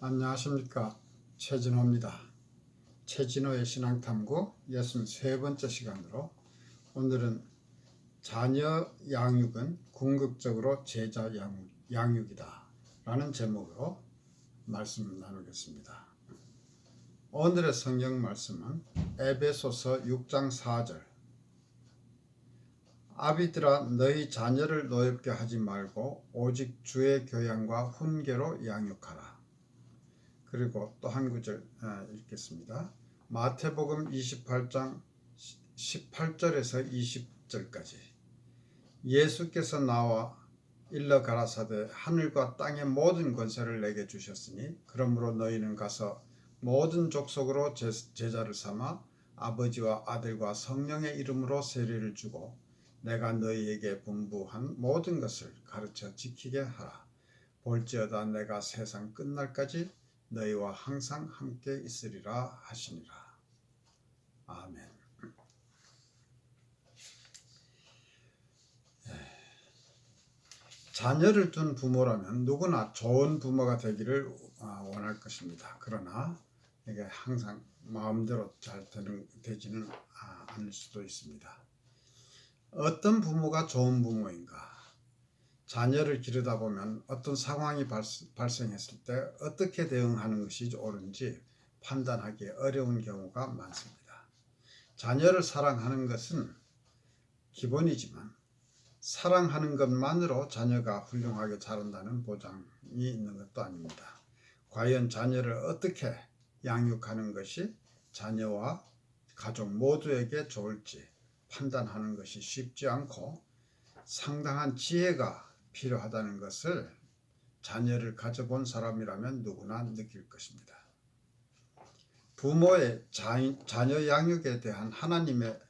안녕하십니까, 최진호입니다. 최진호의 신앙탐구 63번째 시간으로 오늘은 자녀 양육은 궁극적으로 제자 양육이다 라는 제목으로 말씀 나누겠습니다. 오늘의 성경 말씀은 에베소서 6장 4절, 아비들아 너희 자녀를 노엽게 하지 말고 오직 주의 교양과 훈계로 양육하라. 그리고 또 한 구절 읽겠습니다. 마태복음 28장 18절에서 20절까지, 예수께서 나와 일러 가라사대 하늘과 땅의 모든 권세를 내게 주셨으니 그러므로 너희는 가서 모든 족속으로 제자를 삼아 아버지와 아들과 성령의 이름으로 세례를 주고 내가 너희에게 분부한 모든 것을 가르쳐 지키게 하라. 볼지어다 내가 세상 끝날까지 너희와 항상 함께 있으리라 하시니라. 아멘. 자녀를 둔 부모라면 누구나 좋은 부모가 되기를 원할 것입니다. 그러나 이게 항상 마음대로 잘 되지는 않을 수도 있습니다. 어떤 부모가 좋은 부모인가? 자녀를 기르다 보면 어떤 상황이 발생했을 때 어떻게 대응하는 것이 옳은지 판단하기 어려운 경우가 많습니다. 자녀를 사랑하는 것은 기본이지만 사랑하는 것만으로 자녀가 훌륭하게 자란다는 보장이 있는 것도 아닙니다. 과연 자녀를 어떻게 양육하는 것이 자녀와 가족 모두에게 좋을지 판단하는 것이 쉽지 않고 상당한 지혜가 필요하다는 것을 자녀를 가져본 사람이라면 누구나 느낄 것입니다. 부모의 자녀 양육에 대한 하나님의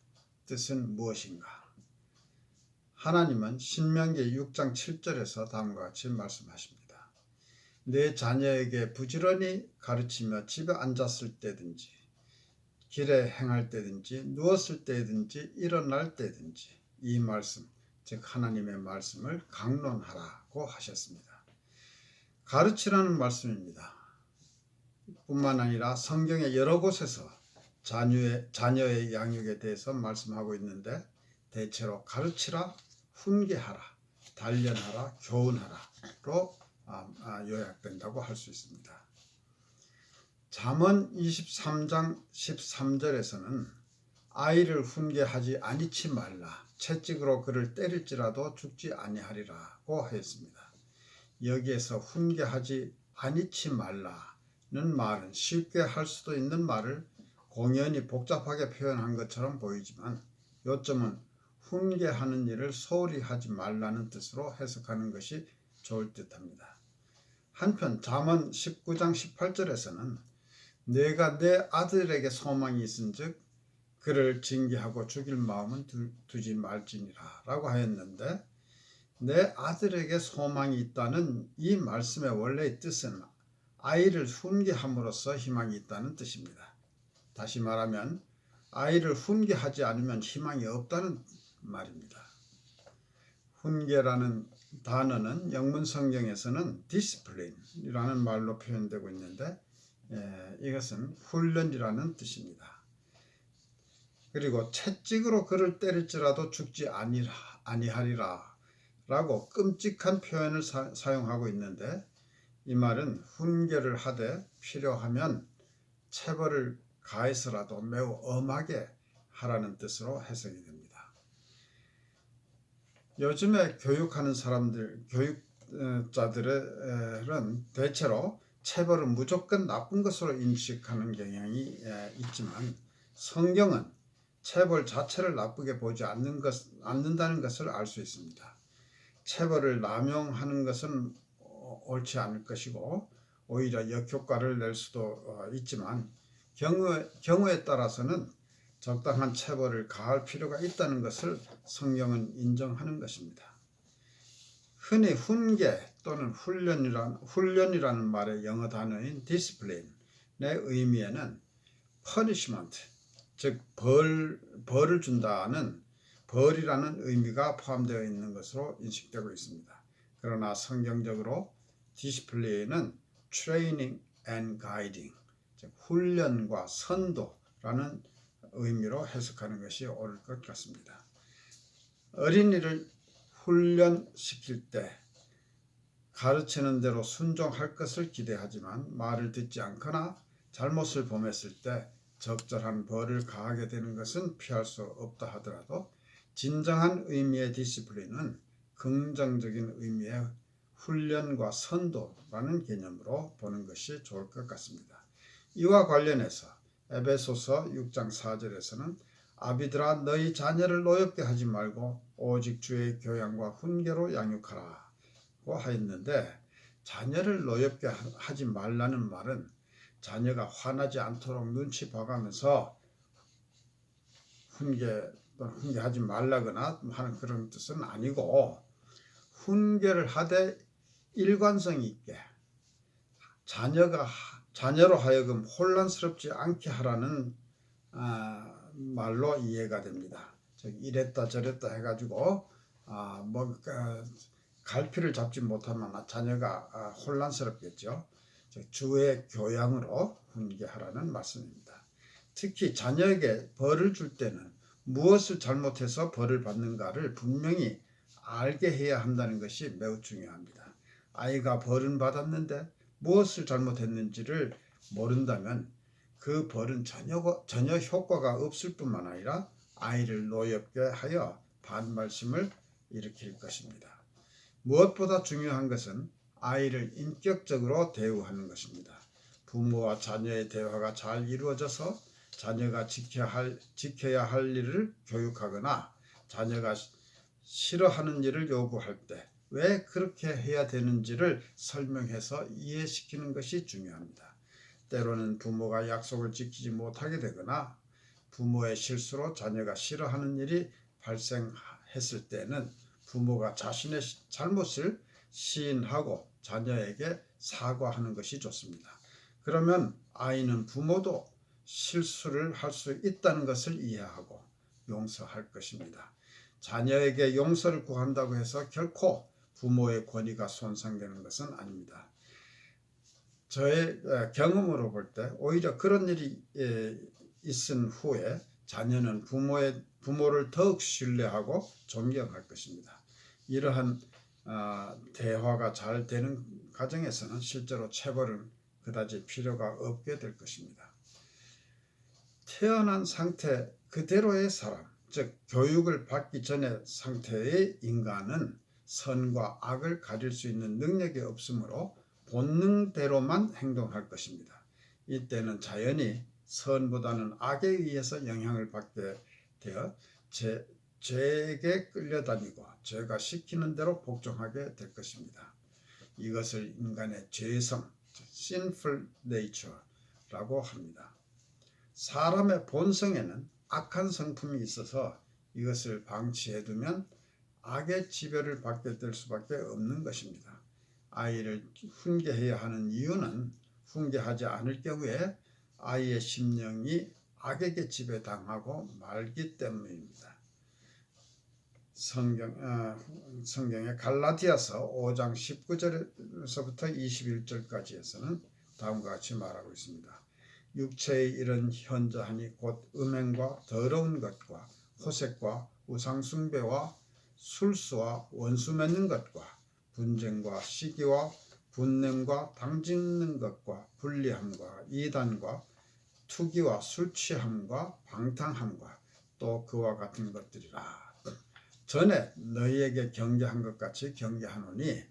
뜻은 무엇인가? 하나님은 신명기 6장 7절에서 다음과 같이 말씀하십니다. 내 자녀에게 부지런히 가르치며 집에 앉았을 때든지 길에 행할 때든지 누웠을 때든지 일어날 때든지 이 말씀, 즉 하나님의 말씀을 강론하라고 하셨습니다. 가르치라는 말씀입니다. 뿐만 아니라 성경의 여러 곳에서 자녀의 양육에 대해서 말씀하고 있는데 대체로 가르치라, 훈계하라, 단련하라, 교훈하라로 요약된다고 할 수 있습니다. 잠언 23장 13절에서는 아이를 훈계하지 아니치 말라, 채찍으로 그를 때릴지라도 죽지 아니하리라고 하였습니다. 여기에서 훈계하지 아니치 말라는 말은 쉽게 할 수도 있는 말을 공연히 복잡하게 표현한 것처럼 보이지만 요점은 훈계하는 일을 소홀히 하지 말라는 뜻으로 해석하는 것이 좋을 듯합니다. 한편 잠언 19장 18절에서는 내가 내 아들에게 소망이 있은즉 그를 징계하고 죽일 마음은 두지 말지니라 라고 하였는데, 내 아들에게 소망이 있다는 이 말씀의 원래의 뜻은 아이를 훈계함으로써 희망이 있다는 뜻입니다. 다시 말하면 아이를 훈계하지 않으면 희망이 없다는 말입니다. 훈계라는 단어는 영문 성경에서는 discipline이라는 말로 표현되고 있는데 이것은 훈련이라는 뜻입니다. 그리고 채찍으로 그를 때릴지라도 죽지 아니하리라 라고 끔찍한 표현을 사용하고 있는데, 이 말은 훈계를 하되 필요하면 체벌을 가해서라도 매우 엄하게 하라는 뜻으로 해석이 됩니다. 요즘에 교육하는 사람들, 교육자들은 대체로 체벌을 무조건 나쁜 것으로 인식하는 경향이 있지만 성경은 체벌 자체를 나쁘게 보지 않는다는 것을 알 수 있습니다. 체벌을 남용하는 것은 옳지 않을 것이고 오히려 역효과를 낼 수도 있지만 경우에 따라서는 적당한 체벌을 가할 필요가 있다는 것을 성경은 인정하는 것입니다. 흔히 훈계 또는 훈련이라는 말의 영어 단어인 discipline의 의미에는 punishment, 즉 벌을 준다는 벌이라는 의미가 포함되어 있는 것으로 인식되고 있습니다. 그러나 성경적으로 디시플린은 and guiding, 즉 훈련과 선도라는 의미로 해석하는 것이 옳을 것 같습니다. 어린이를 훈련시킬 때 가르치는 대로 순종할 것을 기대하지만 말을 듣지 않거나 잘못을 범했을 때 적절한 벌을 가하게 되는 것은 피할 수 없다 하더라도 진정한 의미의 디시플린은 긍정적인 의미의 훈련과 선도라는 개념으로 보는 것이 좋을 것 같습니다. 이와 관련해서 에베소서 6장 4절에서는 아비들아 너희 자녀를 노엽게 하지 말고 오직 주의 교양과 훈계로 양육하라 고 하였는데, 자녀를 노엽게 하지 말라는 말은 자녀가 화나지 않도록 눈치 봐가면서 훈계하지 말라거나 하는 그런 뜻은 아니고, 훈계를 하되 일관성 있게 자녀로 하여금 혼란스럽지 않게 하라는 말로 이해가 됩니다. 즉 이랬다 저랬다 해가지고 갈피를 잡지 못하면 자녀가 혼란스럽겠죠. 즉 주의 교양으로 훈계하라는 말씀입니다. 특히 자녀에게 벌을 줄 때는 무엇을 잘못해서 벌을 받는가를 분명히 알게 해야 한다는 것이 매우 중요합니다. 아이가 벌은 받았는데 무엇을 잘못했는지를 모른다면 그 벌은 전혀 효과가 없을 뿐만 아니라 아이를 노엽게 하여 반발심을 일으킬 것입니다. 무엇보다 중요한 것은 아이를 인격적으로 대우하는 것입니다. 부모와 자녀의 대화가 잘 이루어져서 자녀가 지켜야 할 일을 교육하거나 자녀가 싫어하는 일을 요구할 때 왜 그렇게 해야 되는지를 설명해서 이해시키는 것이 중요합니다. 때로는 부모가 약속을 지키지 못하게 되거나 부모의 실수로 자녀가 싫어하는 일이 발생했을 때는 부모가 자신의 잘못을 시인하고 자녀에게 사과하는 것이 좋습니다. 그러면 아이는 부모도 실수를 할 수 있다는 것을 이해하고 용서할 것입니다. 자녀에게 용서를 구한다고 해서 결코 부모의 권위가 손상되는 것은 아닙니다. 저의 경험으로 볼 때 오히려 그런 일이 있은 후에 자녀는 부모를 더욱 신뢰하고 존경할 것입니다. 이러한 대화가 잘 되는 가정에서는 실제로 체벌은 그다지 필요가 없게 될 것입니다. 태어난 상태 그대로의 사람, 즉 교육을 받기 전의 상태의 인간은 선과 악을 가릴 수 있는 능력이 없으므로 본능대로만 행동할 것입니다. 이때는 자연히 선보다는 악에 의해서 영향을 받게 되어 죄에게 끌려다니고 죄가 시키는 대로 복종하게 될 것입니다. 이것을 인간의 죄성, sinful nature라고 합니다. 사람의 본성에는 악한 성품이 있어서 이것을 방치해두면 악의 지배를 받게 될 수밖에 없는 것입니다. 아이를 훈계해야 하는 이유는 훈계하지 않을 경우에 아이의 심령이 악에게 지배당하고 말기 때문입니다. 성경의 갈라디아서 5장 19절에서부터 21절까지에서는 다음과 같이 말하고 있습니다. 육체의 일은 현저하니 곧 음행과 더러운 것과 호색과 우상숭배와 술수와 원수 맺는 것과 분쟁과 시기와 분냄과 당짓는 것과 불리함과 이단과 투기와 술취함과 방탕함과 또 그와 같은 것들이라. 전에 너희에게 경계한 것 같이 경계하노니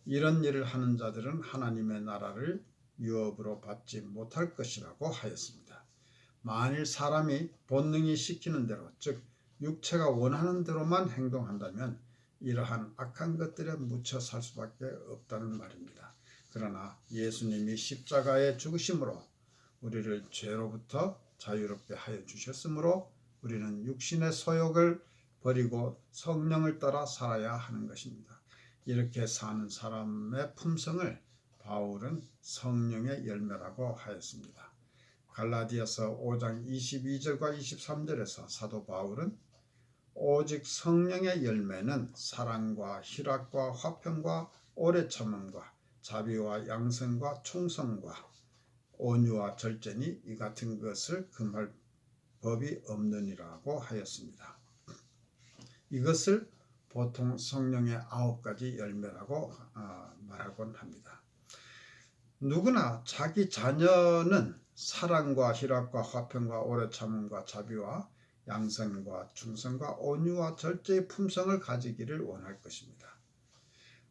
이런 일을 하는 자들은 하나님의 나라를 유업으로 받지 못할 것이라고 하였습니다. 만일 사람이 본능이 시키는 대로, 즉 육체가 원하는 대로만 행동한다면 이러한 악한 것들에 묻혀 살 수밖에 없다는 말입니다. 그러나 예수님이 십자가의 죽으심으로 우리를 죄로부터 자유롭게 하여 주셨으므로 우리는 육신의 소욕을 버리고 성령을 따라 살아야 하는 것입니다. 이렇게 사는 사람의 품성을 바울은 성령의 열매라고 하였습니다. 갈라디아서 5장 22절과 23절에서 사도 바울은 오직 성령의 열매는 사랑과 희락과 화평과 오래 참음과 자비와 양선과 충성과 온유와 절제니 이 같은 것을 금할 법이 없느니라고 하였습니다. 이것을 보통 성령의 9가지 열매라고 말하곤 합니다. 누구나 자기 자녀는 사랑과 희락과 화평과 오래 참음과 자비와 양선과 충성과 온유와 절제의 품성을 가지기를 원할 것입니다.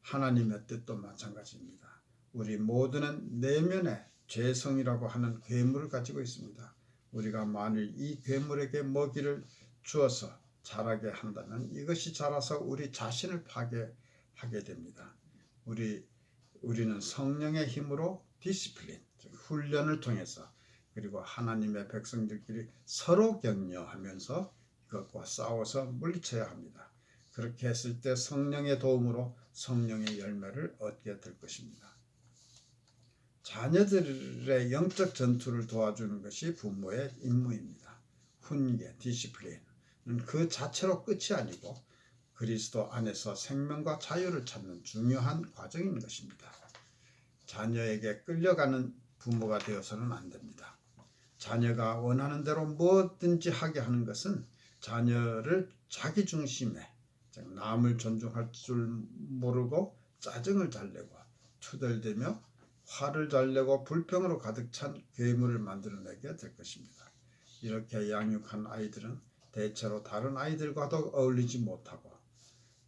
하나님의 뜻도 마찬가지입니다. 우리 모두는 내면에 죄성이라고 하는 괴물을 가지고 있습니다. 우리가 만일 이 괴물에게 먹이를 주어서 자라게 한다면 이것이 자라서 우리 자신을 파괴하게 됩니다. 우리는 성령의 힘으로 디시플린, 즉 훈련을 통해서 그리고 하나님의 백성들끼리 서로 격려하면서 이것과 싸워서 물리쳐야 합니다. 그렇게 했을 때 성령의 도움으로 성령의 열매를 얻게 될 것입니다. 자녀들의 영적 전투를 도와주는 것이 부모의 임무입니다. 훈계, 디시플린은 그 자체로 끝이 아니고 그리스도 안에서 생명과 자유를 찾는 중요한 과정인 것입니다. 자녀에게 끌려가는 부모가 되어서는 안 됩니다. 자녀가 원하는 대로 뭐든지 하게 하는 것은 자녀를 자기 중심에, 남을 존중할 줄 모르고 짜증을 잘 내고 투덜대며 화를 잘 내고 불평으로 가득 찬 괴물을 만들어내게 될 것입니다. 이렇게 양육한 아이들은 대체로 다른 아이들과도 어울리지 못하고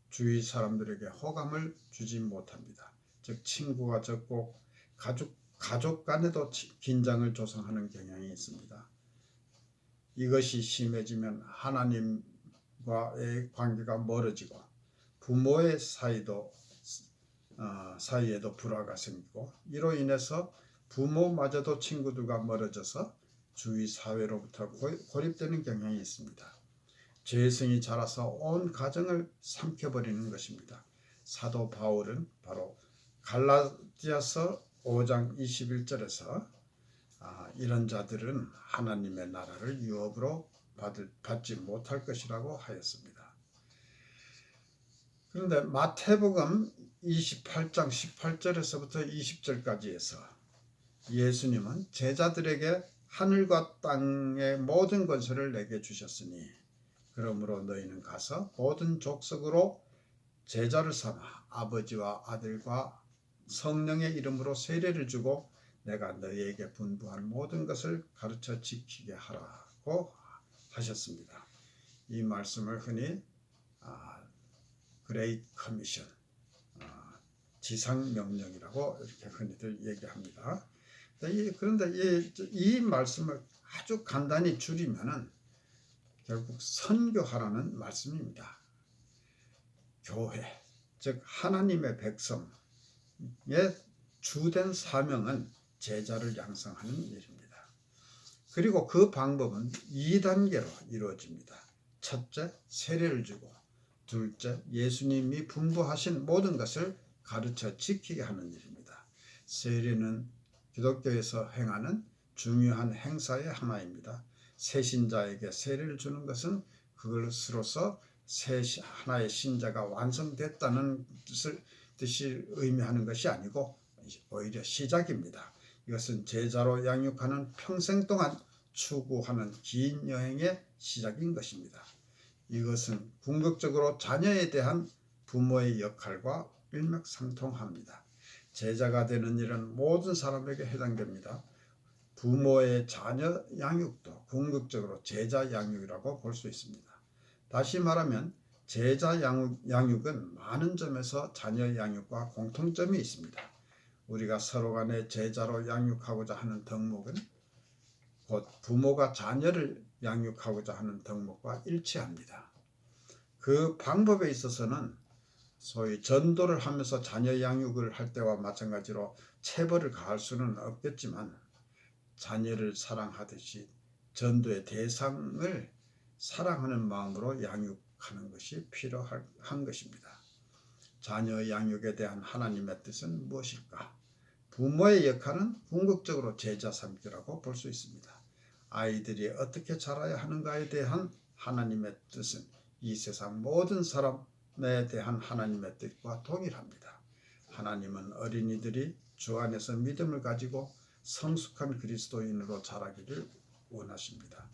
주위 사람들에게 호감을 주지 못합니다. 즉 친구가 적고 가족 간에도 긴장을 조성하는 경향이 있습니다. 이것이 심해지면 하나님과의 관계가 멀어지고 부모의 사이에도 불화가 생기고 이로 인해서 부모마저도 친구들과 멀어져서 주위 사회로부터 고립되는 경향이 있습니다. 죄성이 자라서 온 가정을 삼켜버리는 것입니다. 사도 바울은 바로 갈라디아서 5장 21절에서 이런 자들은 하나님의 나라를 유업으로 받지 못할 것이라고 하였습니다. 그런데 마태복음 28장 18절에서부터 20절까지에서 예수님은 제자들에게 하늘과 땅의 모든 권세를 내게 주셨으니 그러므로 너희는 가서 모든 족속으로 제자를 삼아 아버지와 아들과 성령의 이름으로 세례를 주고 내가 너희에게 분부한 모든 것을 가르쳐 지키게 하라고 하셨습니다. 이 말씀을 흔히 그레이트 커미션, 지상명령이라고 이렇게 흔히들 얘기합니다. 그런데 이 말씀을 아주 간단히 줄이면은 결국 선교하라는 말씀입니다. 교회, 즉 하나님의 백성의 주된 사명은 제자를 양성하는 일입니다. 그리고 그 방법은 2단계로 이루어집니다. 첫째, 세례를 주고 둘째, 예수님이 분부하신 모든 것을 가르쳐 지키게 하는 일입니다. 세례는 기독교에서 행하는 중요한 행사의 하나입니다. 새신자에게 세례를 주는 것은 그것으로서 하나의 신자가 완성됐다는 뜻이 의미하는 것이 아니고 오히려 시작입니다. 이것은 제자로 양육하는 평생 동안 추구하는 긴 여행의 시작인 것입니다. 이것은 궁극적으로 자녀에 대한 부모의 역할과 일맥상통합니다. 제자가 되는 일은 모든 사람에게 해당됩니다. 부모의 자녀 양육도 궁극적으로 제자 양육이라고 볼 수 있습니다. 다시 말하면 제자 양육은 많은 점에서 자녀 양육과 공통점이 있습니다. 우리가 서로 간에 제자로 양육하고자 하는 덕목은 곧 부모가 자녀를 양육하고자 하는 덕목과 일치합니다. 그 방법에 있어서는 소위 전도를 하면서 자녀 양육을 할 때와 마찬가지로 체벌을 가할 수는 없겠지만 자녀를 사랑하듯이 전도의 대상을 사랑하는 마음으로 양육하는 것이 필요한 것입니다. 자녀 양육에 대한 하나님의 뜻은 무엇일까? 부모의 역할은 궁극적으로 제자 삼기라고 볼 수 있습니다. 아이들이 어떻게 자라야 하는가에 대한 하나님의 뜻은 이 세상 모든 사람에 대한 하나님의 뜻과 동일합니다. 하나님은 어린이들이 주 안에서 믿음을 가지고 성숙한 그리스도인으로 자라기를 원하십니다.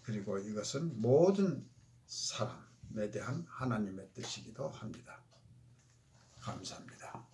그리고 이것은 모든 사람에 대한 하나님의 뜻이기도 합니다. 감사합니다.